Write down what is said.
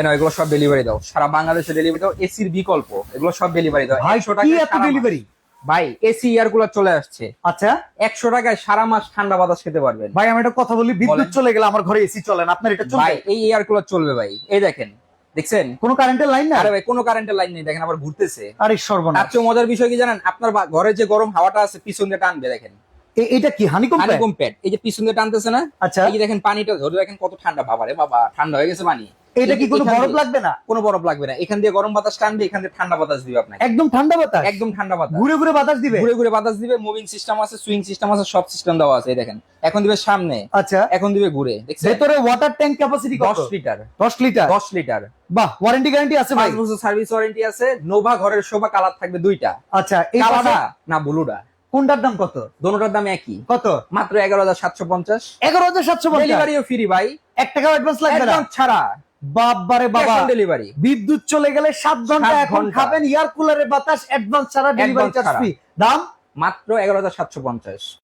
না, এগুলো সব ডেলিভারি দাও, সারা বাংলাদেশে ডেলিভারি দাও, এসির বিকল্প, এগুলো সব ডেলিভারি দাও। ভাই 100 কি টাকায় এত সারা মাস। ডেলিভারি? ভাই এসি এয়ার কুলার চলে আসছে, আচ্ছা 100 টাকায় সারা মাস ঠান্ডা বাতাস খেতে পারবেন। ভাই আমি একটা কথা বলি, বিদ্যুৎ বলেন। চলে গেলে আমার ঘরে এসি চলে না, আপনার এটা চলবে? ভাই এই এয়ার কুলার চলবে ভাই, এই দেখেন, দেখছেন? কোনো কারেন্টের লাইন না? আরে ভাই কোনো কারেন্টের লাইন নেই, দেখেন আবার ঘুরতেছে। আরে তার সর্বনাশ। চেয়ে মজার বিষয় কি জানেন, আপনার ঘরে যে গরম হাওয়াটা আছে পিছন দিয়ে টানবে, দেখেন এটা কি হানিকম? হানিকম প্যাড, এই যে পিছন দিয়ে টানতেছে না, আচ্ছা এই যে দেখেন পানিটা ধরে দেখেন কত ঠান্ডা, বাবারে বাবা ঠান্ডা হয়ে গেছে পানি। এটা কি কোনো এখান বরফ দিয়ে- লাগবে না? কোনো বরফ লাগবে না, এখান দিয়ে গরম বাতাস টানবে, এখান দিয়ে ঠান্ডা বাতাস দিবে আপনাকে, একদম ঠান্ডা বাতাস? একদম ঠান্ডা বাতাস। ঘুরে ঘুরে বাতাস দিবে? ঘুরে ঘুরে বাতাস দিবে, মুভিং সিস্টেম আছে, সুইং সিস্টেম আছে, সব সিস্টেম দেওয়া আছে। এই দেখেন এখন দিবে সামনে, আচ্ছা এখন দিবে ঘুরে, দেখছেন? ভেতরে ওয়াটার ট্যাঙ্ক ক্যাপাসিটি কত? 10 লিটার, 10 লিটার? 10 লিটার। বাহ, ওয়ারেন্টি গ্যারান্টি আছে ভাই? 5 বছর সার্ভিস ওয়ারেন্টি আছে। নোভা ঘরের শোভা কালার থাকবে দুইটা, আচ্ছা এই কালারটা পাশে না ব্লুটা, কোনটার দাম কত? দোনোটার দাম একই, কত? মাত্র 11,750। 11,750? ডেলিভারিও ফ্রি ভাই, 1 টাকা অ্যাডভান্স লাগবে না? অ্যাডভান্স ছাড়া, বাবারে বাবা, ডেলিভারি। বিদ্যুৎ চলে গেলে 7 ঘন্টা 7 এখন ঘন্টা। খাবেন এয়ার কুলারের বাতাস অ্যাডভান্স ছাড়া, ডেলিভারি Advance চার্জ ছাড়া। ফ্রি। দাম মাত্র 11,750।